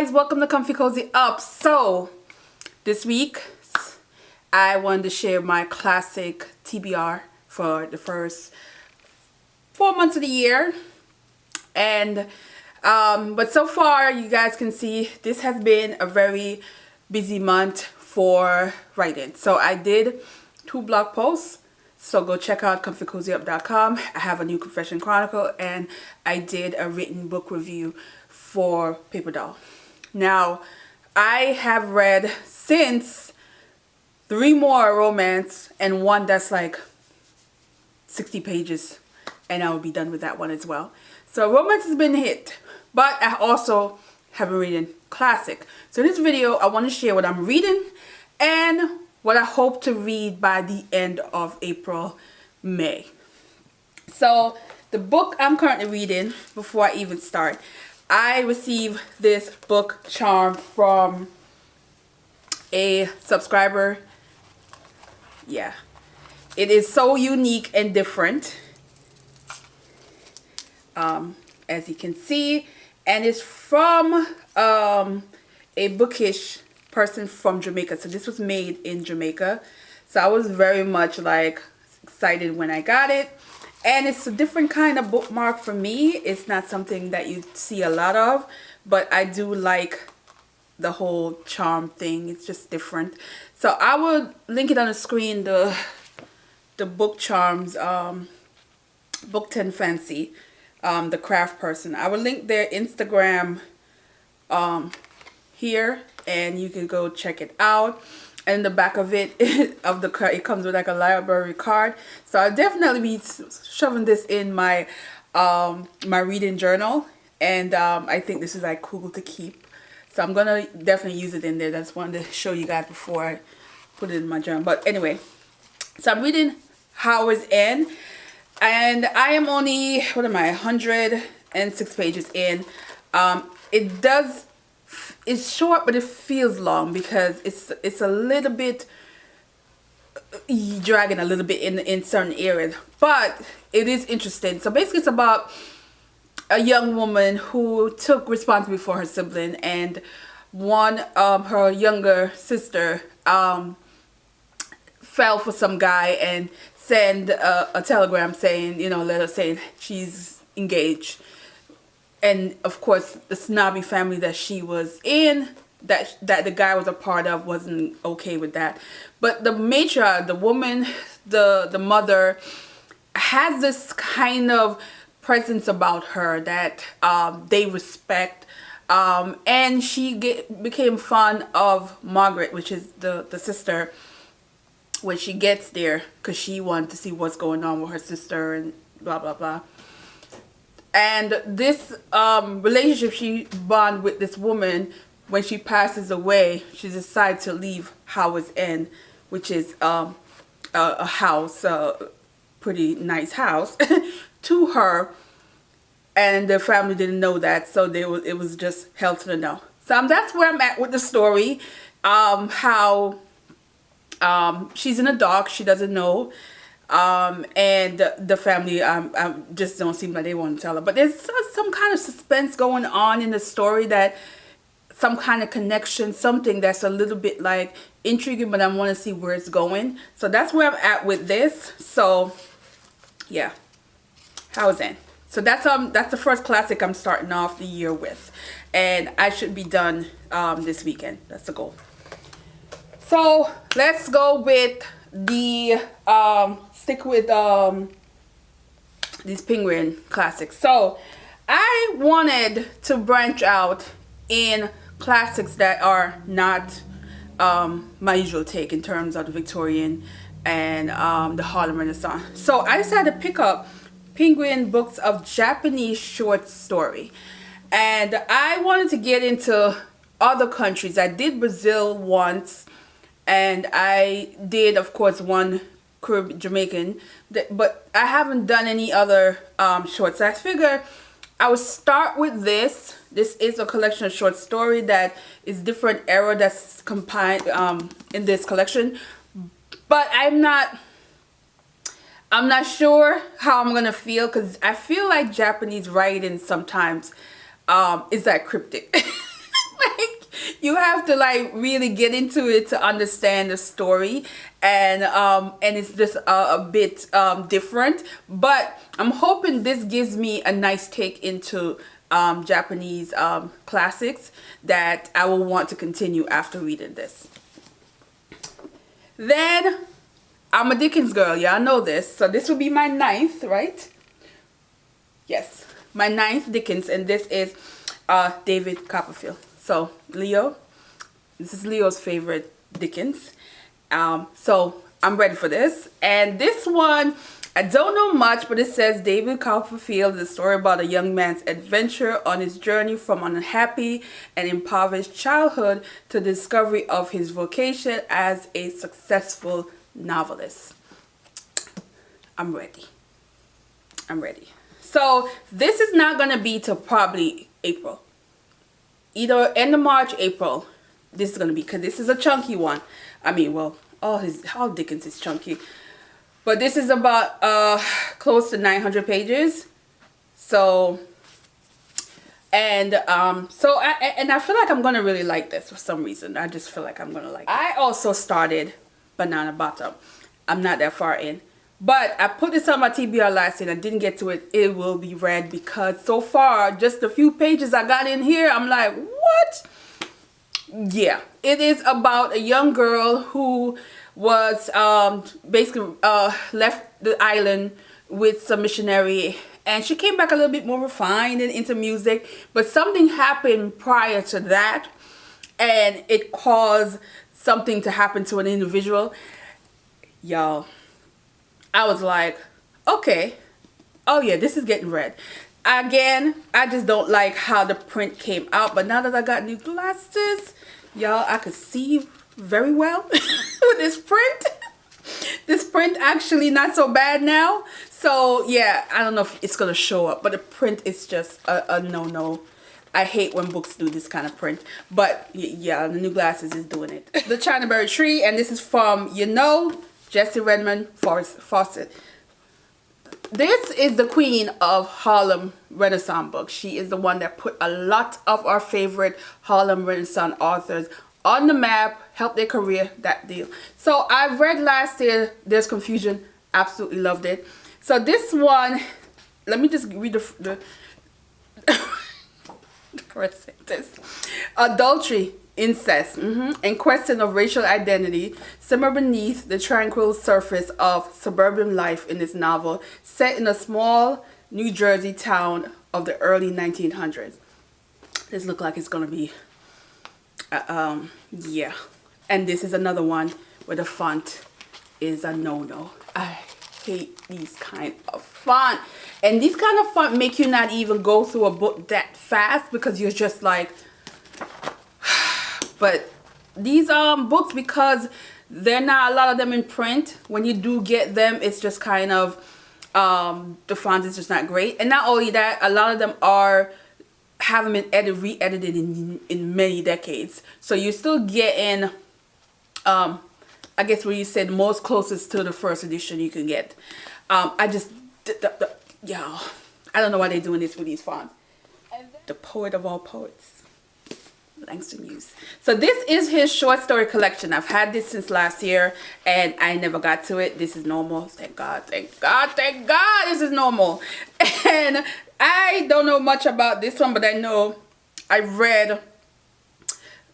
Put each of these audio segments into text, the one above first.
guys, welcome to Comfy Cozy Up. So this week I wanted to share my classic TBR for the first 4 months of the year, and but so far you guys can see this has been a very busy month for writing. So I did 2 blog posts, so go check out comfycozyup.com. I have a new confession chronicle, and I did a written book review for Paper Doll. Now I have read since 3 more romance and 1 that's like 60 pages, and I will be done with that one as well. So romance has been hit, but I also have been reading classic. So in this video I want to share what I'm reading and what I hope to read by the end of April, May. So the book I'm currently reading, before I even start, I received this book charm from a subscriber. Yeah, it is so unique and different, as you can see, and it's from a bookish person from Jamaica. So this was made in Jamaica, so I was very much like excited when I got it. And it's a different kind of bookmark for me. It's not something that you see a lot of, but I do like the whole charm thing. It's just different. So I will link it on the screen, the book charms, Book 10 Fancy, the craft person. I will link their Instagram here, and you can go check it out. And the back of it, of the card, it comes with like a library card. So I'll definitely be shoving this in my my reading journal, and I think this is like cool to keep. So I'm gonna definitely use it in there. That's one to show you guys before I put it in my journal. But anyway, so I'm reading Howards End, and I am only, what am I, 106 pages in. It's short, but it feels long because it's a little bit dragging a little bit in certain areas, but it is interesting. So basically it's about a young woman who took responsibility for her sibling, and her younger sister fell for some guy and sent a telegram saying, you know, letter saying she's engaged. And of course the snobby family that she was in, that the guy was a part of, wasn't okay with that. But the matriarch, the woman, the mother, has this kind of presence about her that they respect, and she became fond of Margaret, which is the sister, when she gets there, because she wanted to see what's going on with her sister and blah blah blah. And this relationship she bond with this woman, when she passes away, she decides to leave Howards End, which is a house, pretty nice house, to her, and the family didn't know that, so it was just held to the no. So that's where I'm at with the story. How she's in the dark, she doesn't know. And the family just don't seem like they want to tell her. But there's some kind of suspense going on in the story, that some kind of connection, something that's a little bit like intriguing, but I want to see where it's going. So that's where I'm at with this. So yeah, Howards End. So that's the first classic I'm starting off the year with, and I should be done this weekend. That's the goal. So let's go with the stick with these penguin classics. So I wanted to branch out in classics that are not my usual take in terms of the Victorian and the Harlem Renaissance. So I decided to pick up penguin books of Japanese short story, and I wanted to get into other countries. I did Brazil once, and I did, of course, one Jamaican, but I haven't done any other shorts. So I figured I would start with this. This is a collection of short story that is different era that's compiled in this collection. But I'm not sure how I'm gonna feel, because I feel like Japanese writing sometimes is that cryptic. Like, you have to like really get into it to understand the story, and it's just a bit different. But I'm hoping this gives me a nice take into Japanese classics that I will want to continue after reading this. Then I'm a Dickens girl, y'all know this. So this will be my 9th, right? Yes, my 9th Dickens, and this is David Copperfield. So Leo, this is Leo's favorite Dickens. So I'm ready for this. And this one, I don't know much, but it says David Copperfield is a story about a young man's adventure on his journey from an unhappy and impoverished childhood to the discovery of his vocation as a successful novelist. I'm ready. I'm ready. So this is not going to be till probably April. Either end of March, April. This is going to be, because this is a chunky one. I mean, well, all Dickens is chunky. But this is about close to 900 pages. So, and I feel like I'm going to really like this for some reason. I just feel like I'm going to like it. I also started Banana Bottom. I'm not that far in. But I put this on my TBR last year and I didn't get to it. It will be read, because so far, just a few pages I got in here, I'm like, what? Yeah, it is about a young girl who was basically left the island with some missionary, and she came back a little bit more refined and into music, but something happened prior to that, and it caused something to happen to an individual. Y'all, I was like, okay, oh yeah, this is getting read. Again, I just don't like how the print came out, but now that I got new glasses, y'all, I could see very well with this print. This print actually not so bad now. So yeah, I don't know if it's gonna show up, but the print is just a no-no. I hate when books do this kind of print, but yeah, the new glasses is doing it. The Chatterberry Tree, and this is from, Jessie Redmond Fawcett. This is the queen of Harlem Renaissance books. She is the one that put a lot of our favorite Harlem Renaissance authors on the map, helped their career, that deal. So I read last year, There's Confusion, absolutely loved it. So this one, let me just read the correct sentence. Adultery, incest, and question of racial identity simmer beneath the tranquil surface of suburban life in this novel, set in a small New Jersey town of the early 1900s. This looks like it's gonna be, yeah. And this is another one where the font is a no-no. I hate these kind of font. And these kind of font make you not even go through a book that fast, because you're just like, but these books, because they're not a lot of them in print, when you do get them, it's just kind of the font is just not great. And not only that, a lot of them haven't been re-edited in many decades, so you're still getting I guess what you said, most closest to the first edition you can get. Yeah, I don't know why they're doing this with these fonts. The poet of all poets, Langston Hughes. So this is his short story collection. I've had this since last year and I never got to it. This is normal. Thank God, thank God, thank God this is normal. And I don't know much about this one, but I know I read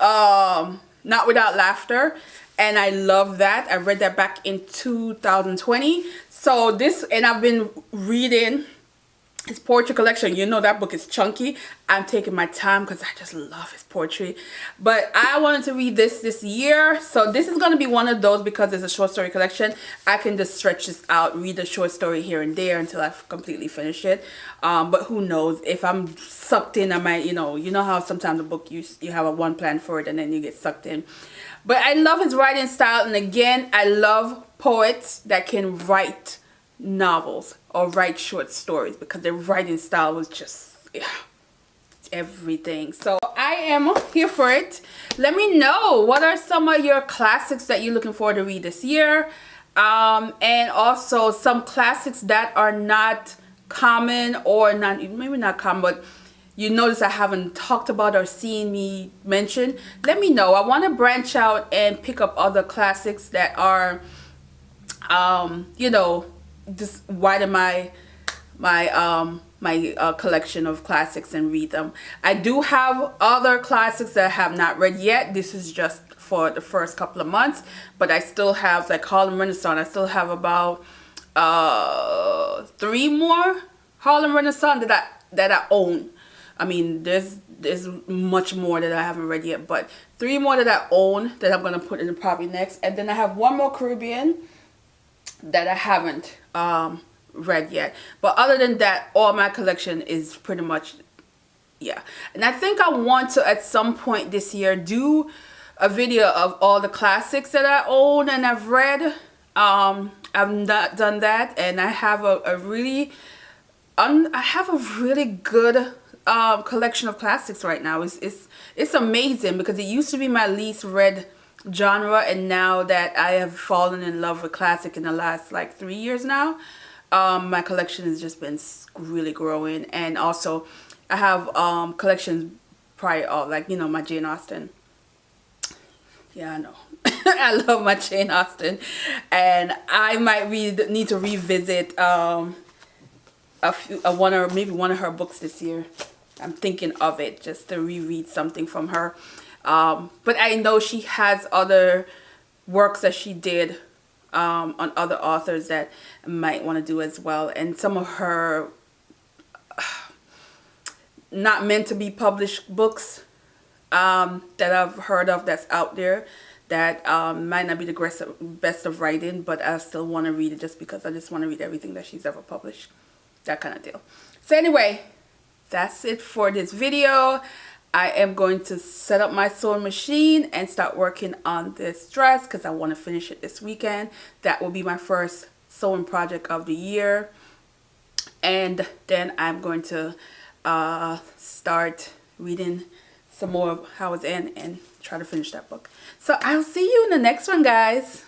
Not Without Laughter, and I love that. I read that back in 2020. So this, and I've been reading his poetry collection. You know that book is chunky. I'm taking my time because I just love his poetry. But I wanted to read this year. So this is going to be one of those, because it's a short story collection. I can just stretch this out, read a short story here and there until I've completely finished it. But who knows, if I'm sucked in, I might, you know how sometimes a book you have a one plan for it and then you get sucked in. But I love his writing style. And again, I love poets that can write novels or write short stories, because their writing style was just everything. So I am here for it. Let me know, what are some of your classics that you're looking forward to read this year, and also some classics that are not common, or not, maybe not common, but you notice I haven't talked about or seen me mention, let me know. I want to branch out and pick up other classics that are, you know, just widen my collection of classics and read them. I do have other classics that I have not read yet. This is just for the first couple of months, but I still have, like Harlem Renaissance, I still have about 3 more Harlem Renaissance that I own. I mean, there's much more that I haven't read yet, but 3 more that I own that I'm gonna put in probably next, and then I have 1 more Caribbean that I haven't read yet. But other than that, all my collection is pretty much, yeah. And I think I want to at some point this year do a video of all the classics that I own and I've read. I've not done that, and I have a really good collection of classics right now. It's amazing because it used to be my least read genre, and now that I have fallen in love with classic in the last like 3 years now, my collection has just been really growing. And also I have collections prior, like, you know, my Jane Austen. Yeah, I know. I love my Jane Austen, and I might need to revisit one or maybe one of her books this year. I'm thinking of it, just to reread something from her. But I know she has other works that she did on other authors that I might want to do as well, and some of her not meant to be published books that I've heard of that's out there that might not be the best of writing, but I still want to read it just because I just want to read everything that she's ever published. That kind of deal. So anyway, that's it for this video. I am going to set up my sewing machine and start working on this dress because I want to finish it this weekend. That will be my first sewing project of the year. And then I'm going to start reading some more of Howard's End and try to finish that book. So I'll see you in the next one, guys.